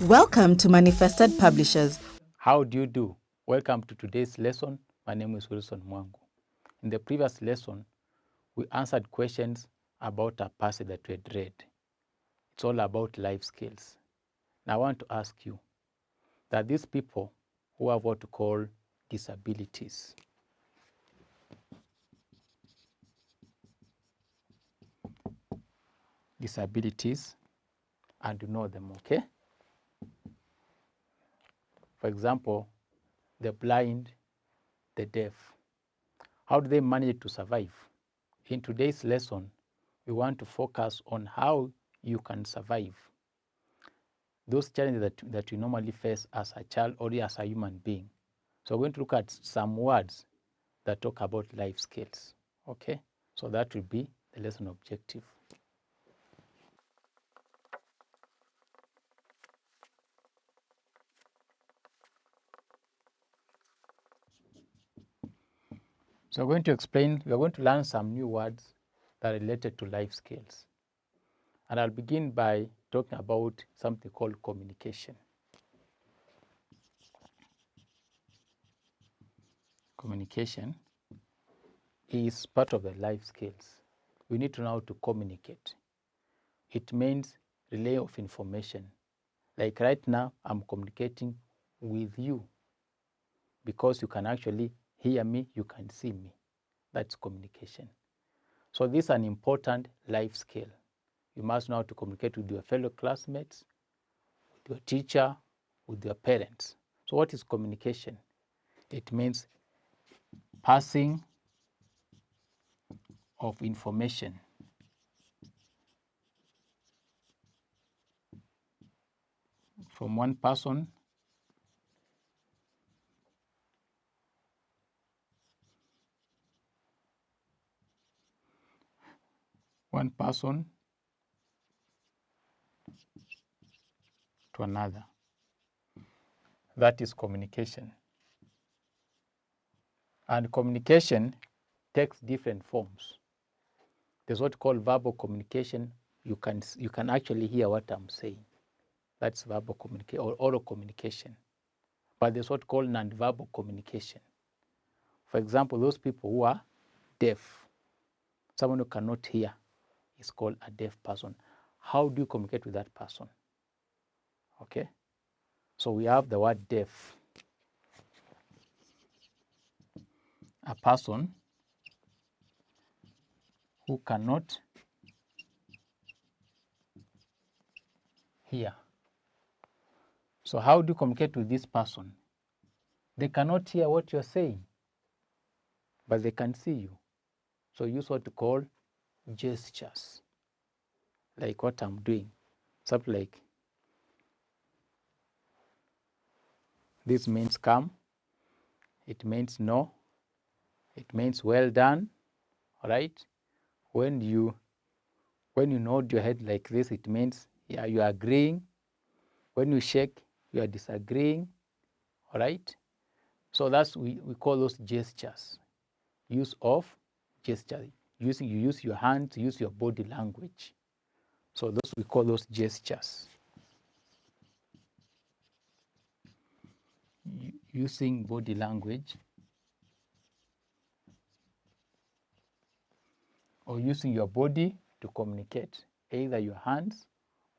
Welcome to Manifested Publishers. How do you do? Welcome to today's lesson. My name is Wilson Mwangu. In the previous lesson, we answered questions about a passage that we had read. It's all about life skills. Now I want to ask you that these people who have what we call disabilities, and you know them, okay? For example, the blind, the deaf. How do they manage to survive? In today's lesson, we want to focus on how you can survive those challenges that you normally face as a child or as a human being. So we're going to look at some words that talk about life skills, okay? So that will be the lesson objective. So we're going to learn some new words that are related to life skills. And I'll begin by talking about something called communication. Communication is part of the life skills. We need to know how to communicate. It means relay of information. Like right now, I'm communicating with you because you can actually hear me, you can see me. That's communication. So this is an important life skill. You must know how to communicate with your fellow classmates, with your teacher, with your parents. So what is communication? It means passing of information from one person to another. That is communication. And communication takes different forms. There's what called verbal communication. You can actually hear what I'm saying. That's verbal communication or oral communication. But there's what called non-verbal communication. For example, those people who are deaf, someone who cannot hear is called a deaf person. How do you communicate with that person? Okay? So we have the word deaf. A person who cannot hear. So how do you communicate with this person? They cannot hear what you're saying, but they can see you. So use what to call gestures, like what I'm doing. Something like this means come, it means no, it means well done, all right? When you nod your head like this, it means yeah, you are agreeing. When you shake, you are disagreeing, all right? So that's we call those gestures. Use of gesture. You use your hands, use your body language. So those we call those gestures. Using body language or using your body to communicate, either your hands,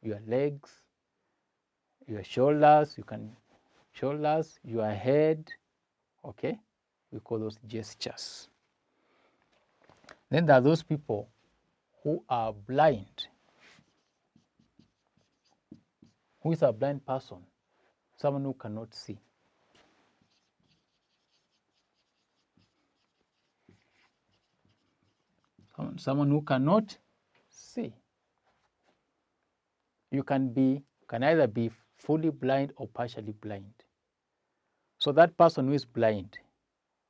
your legs, your shoulders, your head, okay? We call those gestures. Then there are those people who are blind. Who is a blind person? Someone who cannot see. Someone who cannot see. You can either be fully blind or partially blind. So that person who is blind,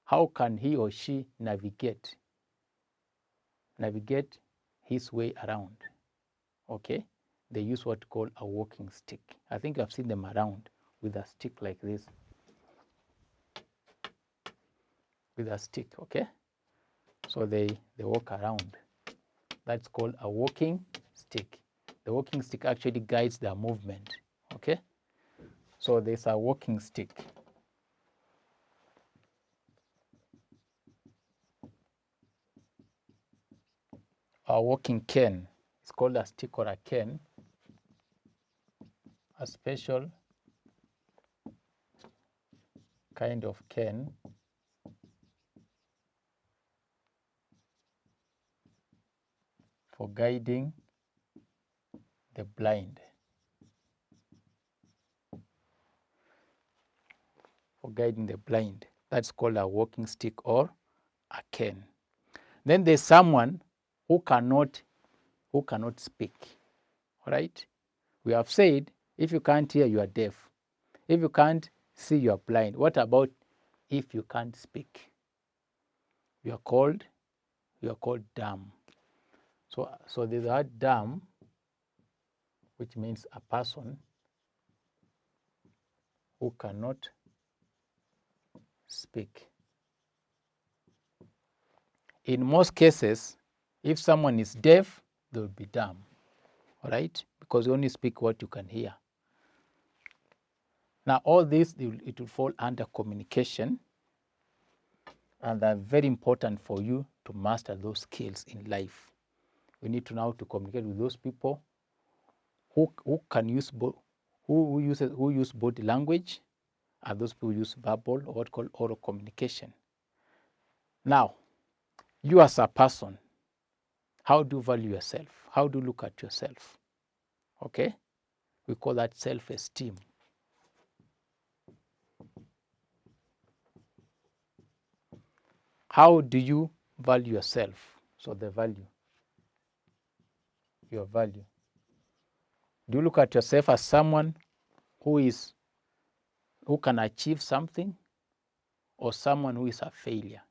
how can he or she navigate his way around? Okay, they use what call a walking stick. I think I've seen them around with a stick like this. With a stick, okay? So they walk around. That's called a walking stick. The walking stick actually guides their movement, okay? So there's a walking stick. A walking cane. It's called a stick or a cane. A special kind of cane for guiding the blind. For guiding the blind. That's called a walking stick or a cane. Then there's someone who cannot speak. All right? We have said if you can't hear, you are deaf. If you can't see, you are blind. What about if you can't speak? You are called dumb. So there's a dumb, which means a person who cannot speak. In most cases, if someone is deaf, they will be dumb. All right? Because you only speak what you can hear. Now, all this, it will fall under communication, and they're very important for you to master those skills in life. We need to know how to communicate with those people who can use who use body language, and those people who use verbal or what called oral communication. Now, you as a person, how do you value yourself? How do you look at yourself? Okay? We call that self-esteem. How do you value yourself? So the value, your value. Do you look at yourself as someone who can achieve something, or someone who is a failure?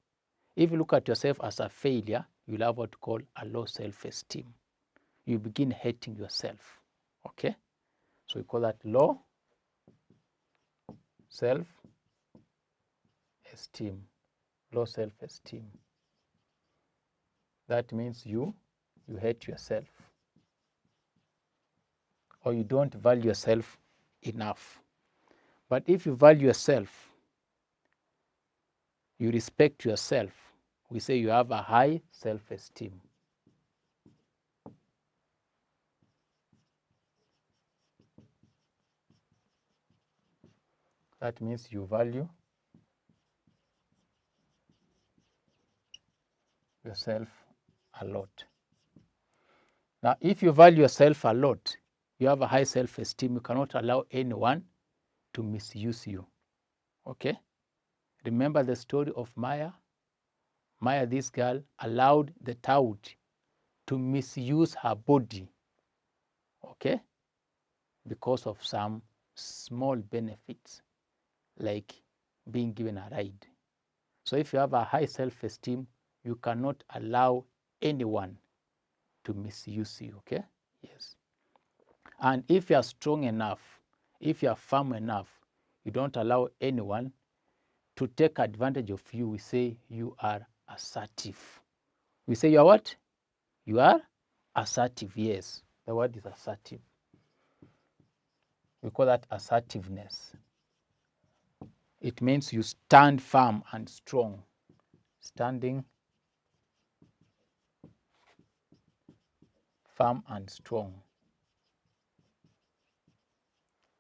If you look at yourself as a failure, you'll have what we call a low self-esteem. You begin hating yourself. Okay? So we call that low self-esteem. Low self-esteem. That means you hate yourself, or you don't value yourself enough. But if you value yourself, you respect yourself, we say you have a high self-esteem. That means you value yourself a lot. Now, if you value yourself a lot, you have a high self-esteem, you cannot allow anyone to misuse you. Okay? Remember the story of Maya? Maya, this girl, allowed the tout to misuse her body. Okay? Because of some small benefits, like being given a ride. So if you have a high self-esteem, you cannot allow anyone to misuse you, okay? Yes. And if you are strong enough, if you are firm enough, you don't allow anyone to take advantage of you. We say you are assertive. We say you are what? You are assertive, yes. The word is assertive. We call that assertiveness. It means you stand firm and strong. Standing firm and strong.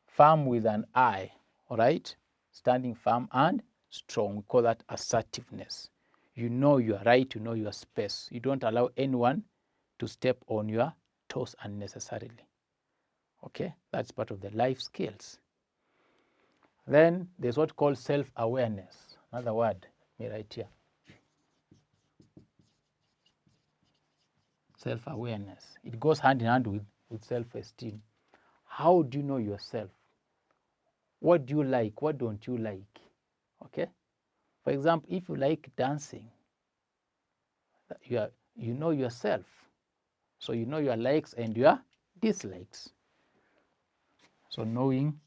Firm with an I, all right? Standing firm and strong. We call that assertiveness. You know you are right, you know your space. You don't allow anyone to step on your toes unnecessarily. Okay? That's part of the life skills. Then there's what called self-awareness. Another word, right here. Self-awareness. It goes hand in hand with self-esteem. How do you know yourself? What do you like? What don't you like? Okay? For example, if you like dancing, you know yourself. So you know your likes and your dislikes. So knowing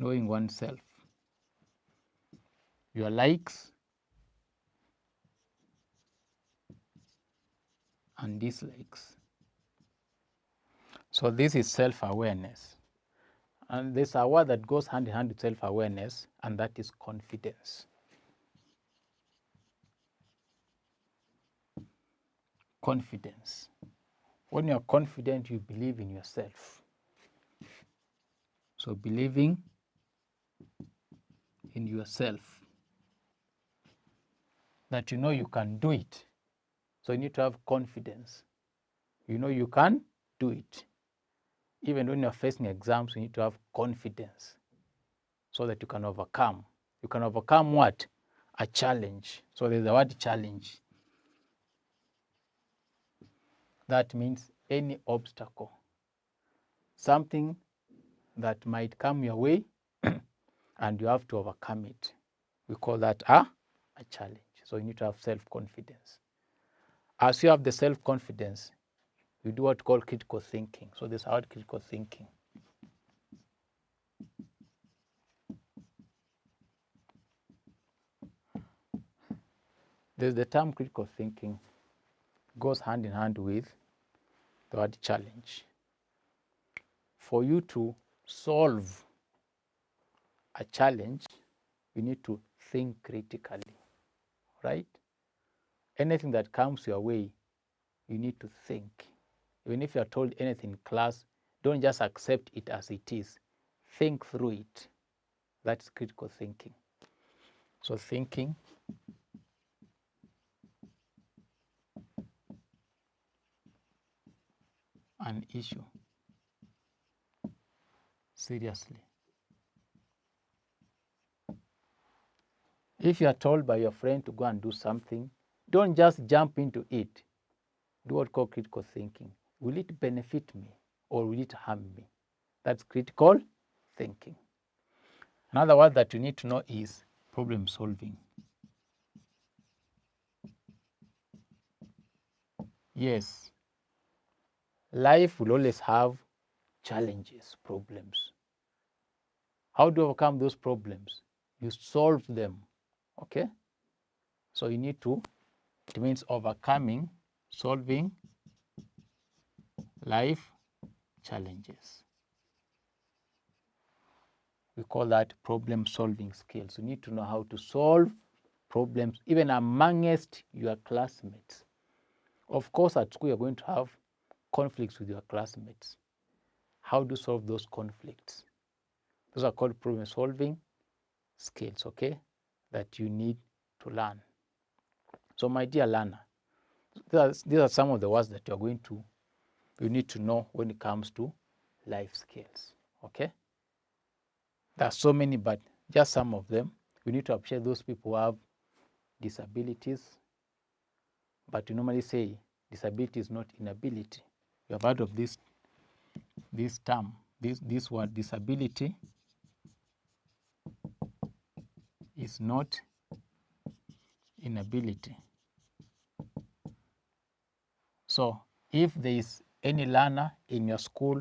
oneself, your likes and dislikes. So this is self-awareness. And there's a word that goes hand in hand with self-awareness, and that is confidence. Confidence. When you're confident, you believe in yourself. So believing in yourself, that you know you can do it. So you need to have confidence. You know you can do it. Even when you're facing exams, you need to have confidence so that you can overcome. You can overcome what? A challenge. So there's the word challenge. That means any obstacle, something that might come your way and you have to overcome it. We call that a challenge. So you need to have self-confidence. As you have the self-confidence, you do what we call critical thinking. So there's our critical thinking. There's the term critical thinking, goes hand in hand with the word challenge. For you to solve a challenge, you need to think critically, right? Anything that comes your way, you need to think. Even if you're told anything in class, don't just accept it as it is. Think through it. That's critical thinking. So thinking an issue seriously. If you are told by your friend to go and do something, don't just jump into it. Do what called critical thinking. Will it benefit me or will it harm me? That's critical thinking. Another word that you need to know is problem solving. Yes, life will always have challenges, problems. How do you overcome those problems? You solve them, okay? So you need to, it means overcoming, solving life challenges. We call that problem solving skills. You need to know how to solve problems even amongst your classmates. Of course, at school, you're going to have conflicts with your classmates. How do you solve those conflicts? Those are called problem solving skills, okay, that you need to learn. So my dear learner, these are some of the words that you need to know when it comes to life skills, okay? There are so many, but just some of them. You need to appreciate those people who have disabilities, but you normally say disability is not inability. You have heard of this term, this word, disability is not inability. So if there is any learner in your school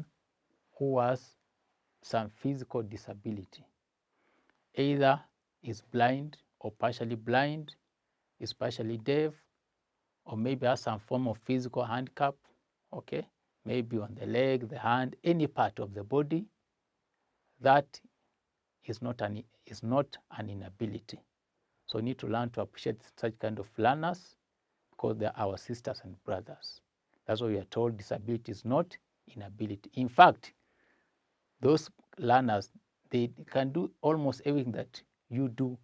who has some physical disability, either is blind or partially blind, is partially deaf, or maybe has some form of physical handicap, okay, maybe on the leg, the hand, any part of the body, that is not an inability. So we need to learn to appreciate such kind of learners because they are our sisters and brothers. That's why we are told disability is not inability. In fact, those learners, they can do almost everything that you do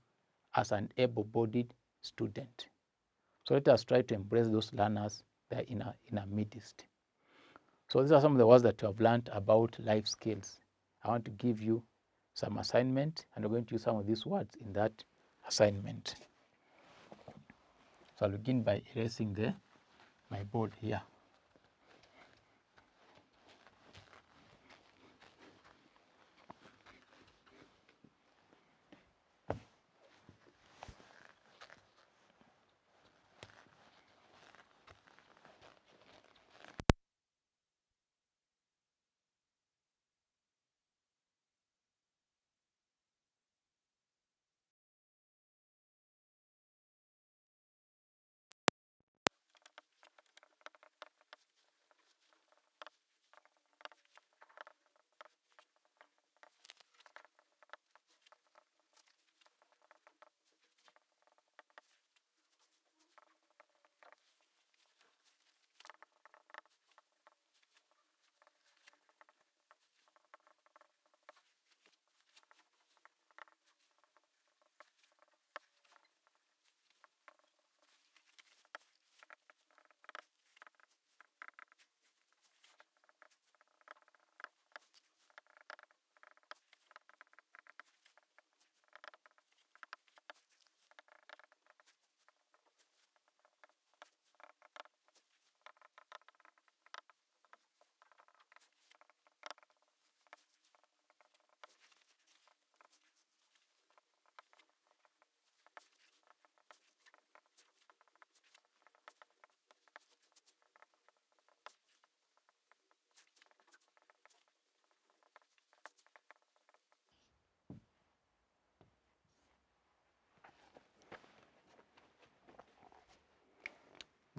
as an able-bodied student. So let us try to embrace those learners that are in our midst. So these are some of the words that you have learned about life skills. I want to give you some assignment, and we're going to use some of these words in that assignment. So I'll begin by erasing my board here.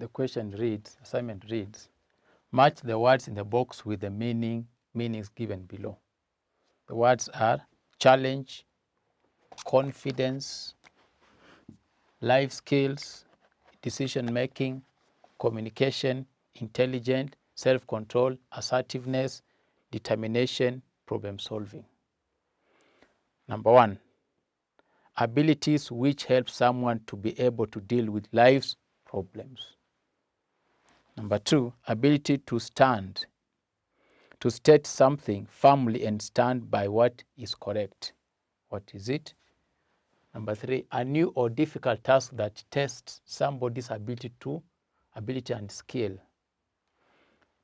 the question reads, assignment reads, match the words in the box with the meanings given below. The words are challenge, confidence, life skills, decision making, communication, intelligent, self-control, assertiveness, determination, problem solving. Number 1, abilities which help someone to be able to deal with life's problems. Number 2, ability to stand, to state something firmly and stand by what is correct. What is it? Number 3, a new or difficult task that tests somebody's ability and skill.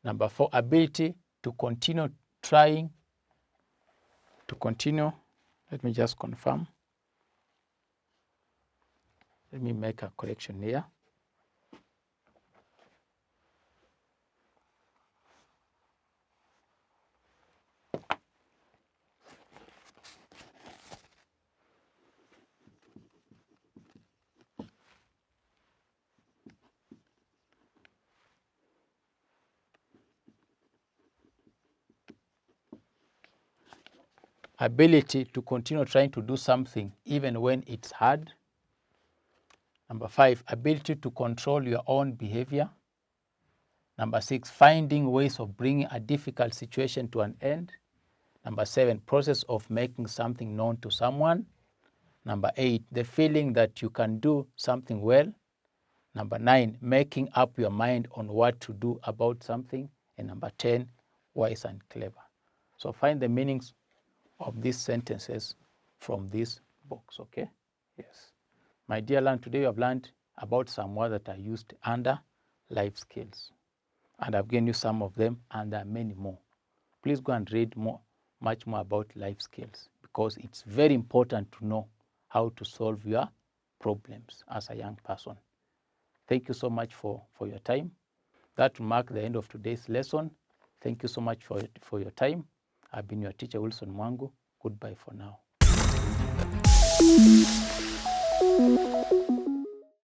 Number 4, ability to continue trying, let me just confirm. Let me make a correction here. Ability to continue trying to do something even when it's hard. Number 5, ability to control your own behavior. Number 6, finding ways of bringing a difficult situation to an end. Number 7, process of making something known to someone. Number 8, the feeling that you can do something well. Number 9, making up your mind on what to do about something. And number 10, wise and clever. So find the meanings of these sentences from this box, okay? Yes. My dear learner, today you have learned about some words that are used under life skills. And I've given you some of them, and there are many more. Please go and read much more about life skills, because it's very important to know how to solve your problems as a young person. Thank you so much for your time. That will mark the end of today's lesson. Thank you so much for your time. I've been your teacher, Wilson Mwangu. Goodbye for now.